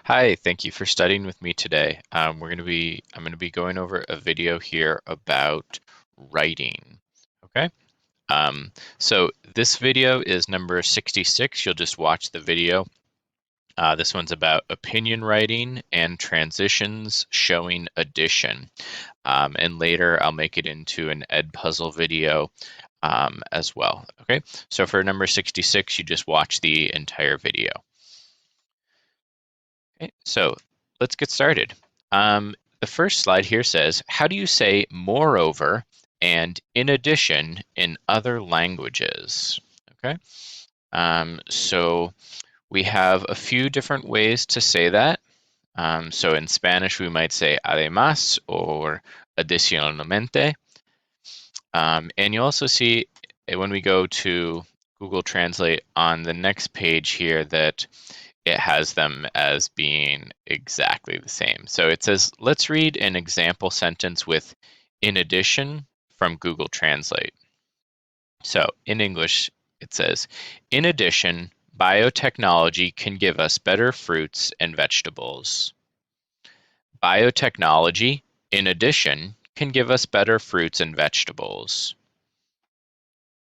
Hi, thank you for studying with me today. I'm going to be going over a video here about writing. Okay. So this video is number 66. You'll just watch the video. This one's about opinion writing and transitions showing addition. And later I'll make it into an Edpuzzle video as well. Okay. So for number 66, you just watch the entire video. Okay, so let's get started. The first slide here says, how do you say moreover and in addition in other languages? Okay, so we have a few different ways to say that. So in Spanish, we might say además or adicionalmente. And you also see when we go to Google Translate on the next page here that it has them as being exactly the same. So it says, let's read an example sentence with in addition from Google Translate. So in English, it says, in addition, biotechnology can give us better fruits and vegetables. Biotechnology, in addition, can give us better fruits and vegetables.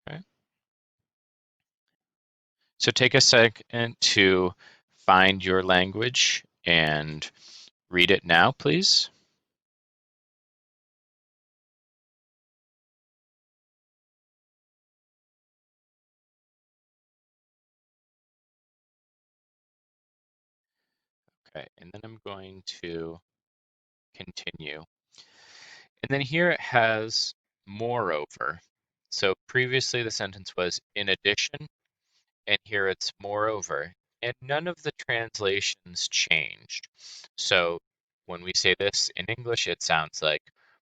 Okay. So take a second to find your language and read it now, please. Okay, and then I'm going to continue. And then here it has moreover. So previously the sentence was in addition, and here it's moreover. And none of the translations changed. So when we say this in English, it sounds like,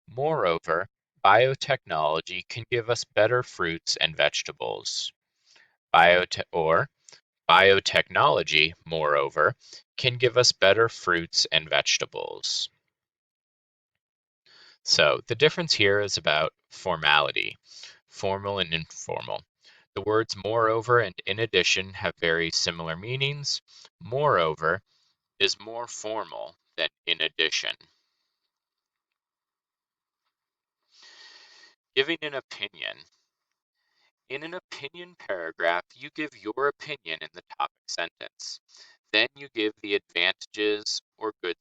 moreover, biotechnology can give us better fruits and vegetables. Or biotechnology, moreover, can give us better fruits and vegetables. So the difference here is about formality, formal and informal. The words moreover and in addition have very similar meanings. Moreover is more formal than in addition. Giving an opinion. In an opinion paragraph, you give your opinion in the topic sentence. Then you give the advantages or good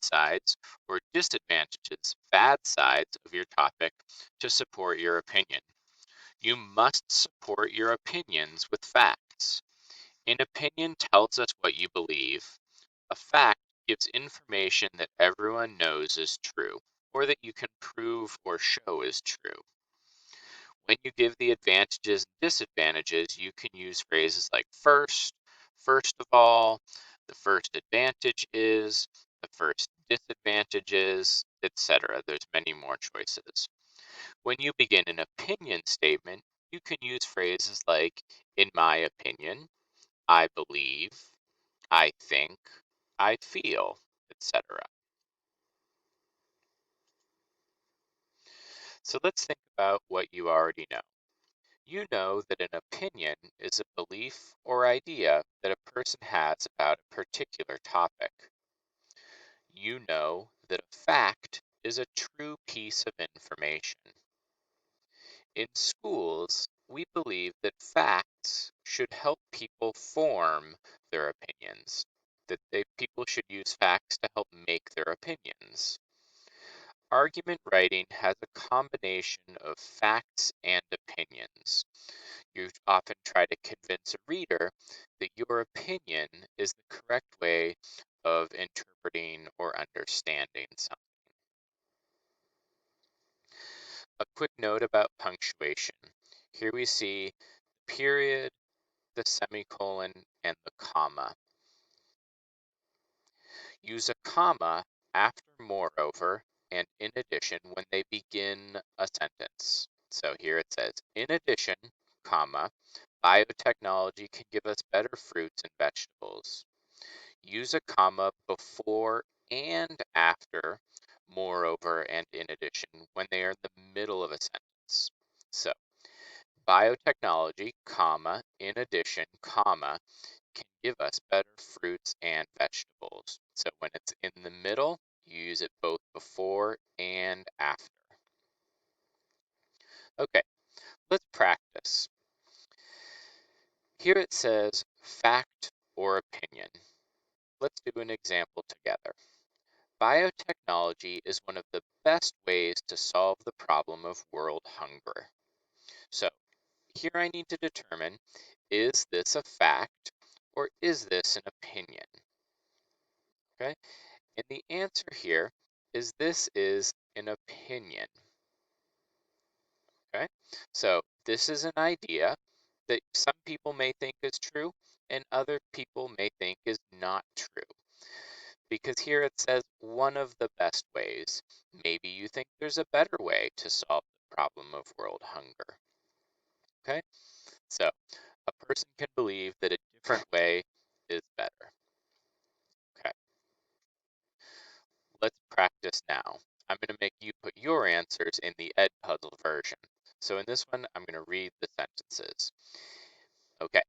sides or disadvantages, bad sides of your topic to support your opinion. You must support your opinions with facts. An opinion tells us what you believe. A fact gives information that everyone knows is true, or that you can prove or show is true. When you give the advantages and disadvantages, you can use phrases like first of all, the first advantage is, the first disadvantage is, etc. There's many more choices. When you begin an opinion statement, you can use phrases like, in my opinion, I believe, I think, I feel, etc. So let's think about what you already know. You know that an opinion is a belief or idea that a person has about a particular topic. You know that a fact is a true piece of information. In schools, we believe that facts should help people form their opinions, people should use facts to help make their opinions. Argument writing has a combination of facts and opinions. You often try to convince a reader that your opinion is the correct way of interpreting or understanding something. A quick note about punctuation. Here we see period, the semicolon, and the comma. Use a comma after moreover and in addition when they begin a sentence. So here it says, in addition, comma, biotechnology can give us better fruits and vegetables. Use a comma before and after moreover and in addition when they are in the middle of a sentence. So biotechnology, comma, in addition, comma, can give us better fruits and vegetables. So when it's in the middle, you use it both before and after. Okay, let's practice. Here it says fact or opinion. Let's do an example together. Biotechnology is one of the best ways to solve the problem of world hunger. So here I need to determine, is this a fact or is this an opinion? Okay, and the answer here is this is an opinion. Okay, so this is an idea that some people may think is true and other people may think is not true. Because here it says one of the best ways. Maybe you think there's a better way to solve the problem of world hunger. Okay, so a person can believe that a different way is better. Okay, let's practice now. I'm going to make you put your answers in the Edpuzzle version. So in this one, I'm going to read the sentences. Okay,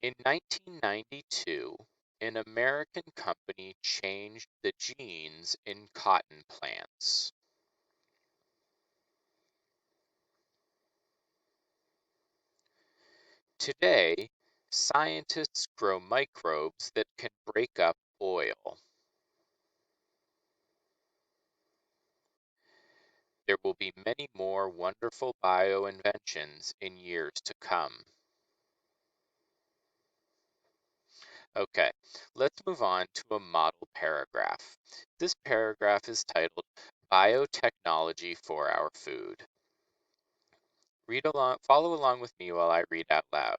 in 1992, an American company changed the genes in cotton plants. Today, scientists grow microbes that can break up oil. There will be many more wonderful bio-inventions in years to come. Okay, let's move on to a model paragraph. This paragraph is titled Biotechnology for Our Food. Follow along with me while I read out loud.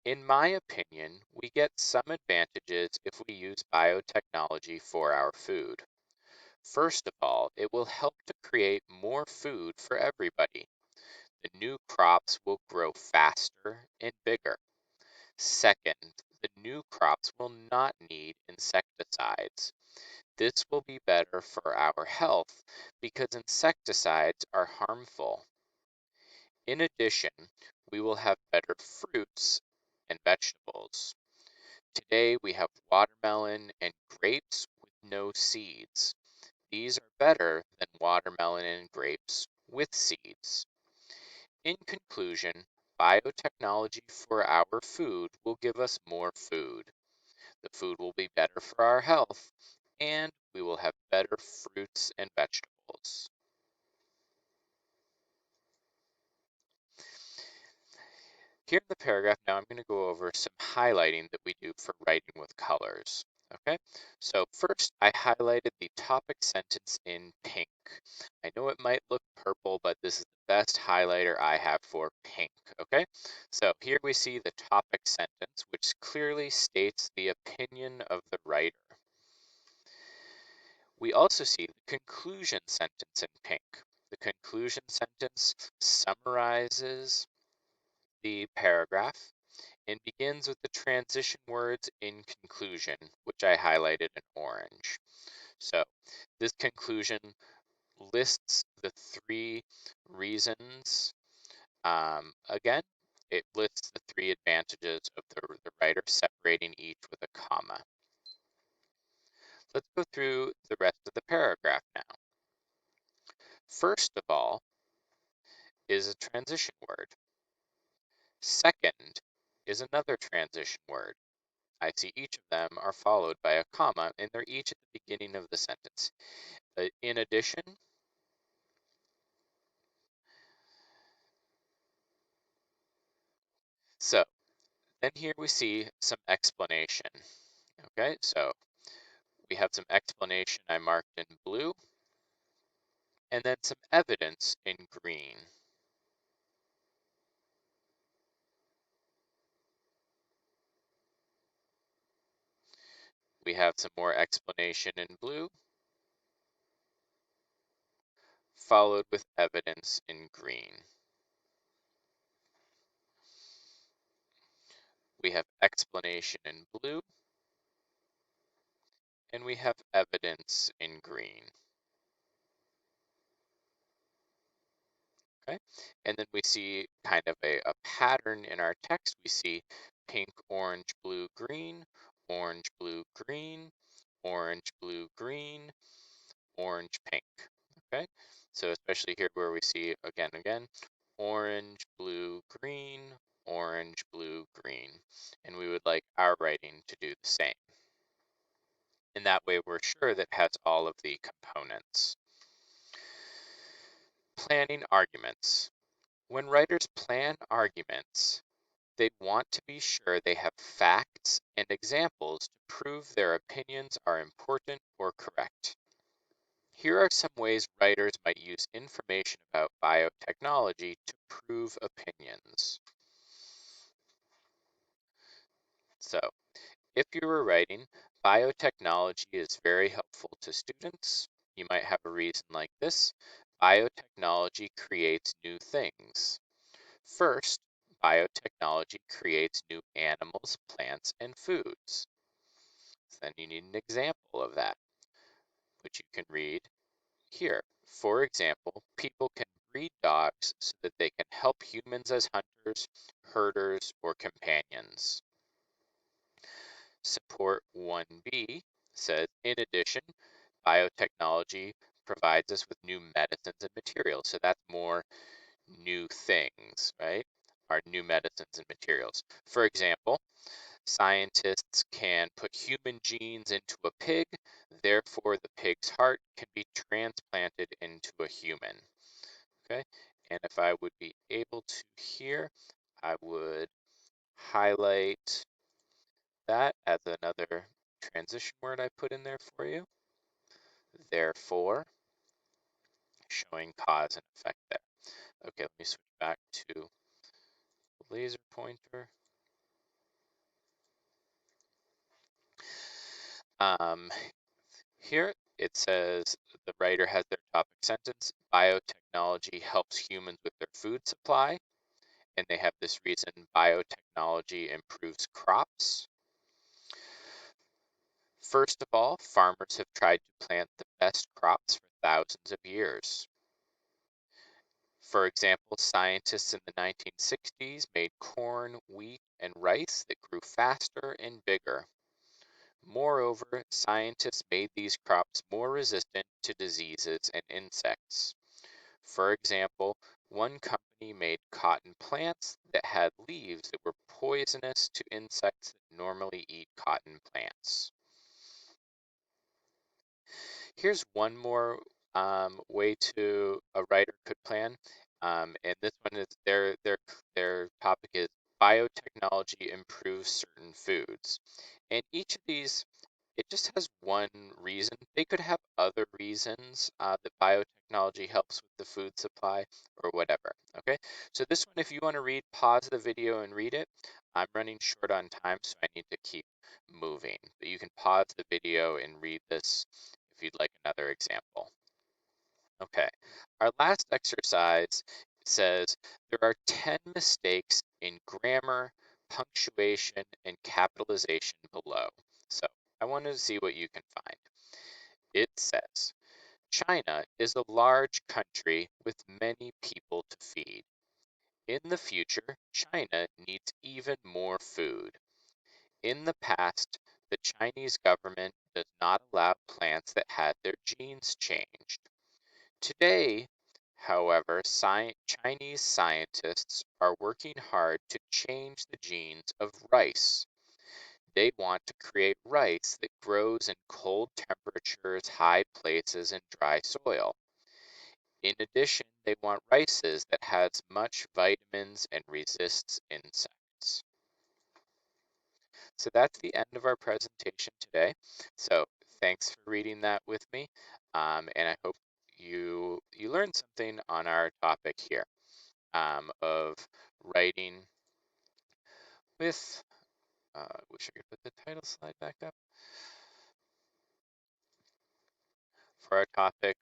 In my opinion, we get some advantages if we use biotechnology for our food. First of all, it will help to create more food for everybody. The new crops will grow faster and bigger. Second, the new crops will not need insecticides. This will be better for our health because insecticides are harmful. In addition, we will have better fruits and vegetables. Today we have watermelon and grapes with no seeds. These are better than watermelon and grapes with seeds. In conclusion, biotechnology for our food will give us more food. The food will be better for our health, and we will have better fruits and vegetables. Here in the paragraph now, I'm going to go over some highlighting that we do for writing with colors. Okay, so first I highlighted the topic sentence in pink. I know it might look purple, but this is the best highlighter I have for pink. Okay, so here we see the topic sentence, which clearly states the opinion of the writer. We also see the conclusion sentence in pink. The conclusion sentence summarizes the paragraph and begins with the transition words in conclusion, which I highlighted in orange. So this conclusion lists the three reasons. Again, it lists the three advantages of the writer, separating each with a comma. Let's go through the rest of the paragraph now. First of all is a transition word. Second is another transition word. I see each of them are followed by a comma, and they're each at the beginning of the sentence. In addition, so then here we see some explanation. Okay, so we have some explanation I marked in blue, and then some evidence in green. We have some more explanation in blue, followed with evidence in green. We have explanation in blue, and we have evidence in green. Okay, and then we see kind of a pattern in our text. We see pink, orange, blue, green, orange, blue, green, orange, blue, green, orange, pink. Okay, so especially here where we see again, orange, blue, green, orange, blue, green. And we would like our writing to do the same. And that way we're sure that it has all of the components. Planning arguments. When writers plan arguments, they want to be sure they have facts and examples to prove their opinions are important or correct. Here are some ways writers might use information about biotechnology to prove opinions. So, if you were writing, biotechnology is very helpful to students, you might have a reason like this. Biotechnology creates new things. First, biotechnology creates new animals, plants, and foods. So then you need an example of that, which you can read here. For example, people can breed dogs so that they can help humans as hunters, herders, or companions. Support 1B says, in addition, biotechnology provides us with new medicines and materials. So that's more new things, right? Are new medicines and materials. For example, scientists can put human genes into a pig, therefore the pig's heart can be transplanted into a human. Okay, and if I would be able to here, I would highlight that as another transition word I put in there for you. Therefore, showing cause and effect there. Okay, let me switch back to the laser pointer. Here it says the writer has their topic sentence, biotechnology helps humans with their food supply, and they have this reason, biotechnology improves crops. First of all, farmers have tried to plant the best crops for thousands of years. For example, scientists in the 1960s made corn, wheat, and rice that grew faster and bigger. Moreover, scientists made these crops more resistant to diseases and insects. For example, one company made cotton plants that had leaves that were poisonous to insects that normally eat cotton plants. Here's one more way to a writer could plan, and this one is their topic is biotechnology improves certain foods, and each of these it just has one reason. They could have other reasons that biotechnology helps with the food supply or whatever. Okay, so this one, if you want to read, pause the video and read it. I'm running short on time, so I need to keep moving. But you can pause the video and read this if you'd like another example. Okay, our last exercise says there are 10 mistakes in grammar, punctuation, and capitalization below. So I wanted to see what you can find. It says, China is a large country with many people to feed. In the future, China needs even more food. In the past, the Chinese government does not allow plants that had their genes changed. Today, however, Chinese scientists are working hard to change the genes of rice. They want to create rice that grows in cold temperatures, high places, and dry soil. In addition, they want rices that has much vitamins and resists insects. So that's the end of our presentation today. So thanks for reading that with me, and I hope you learned something on our topic here of writing with. Wish I could put the title slide back up for our topic,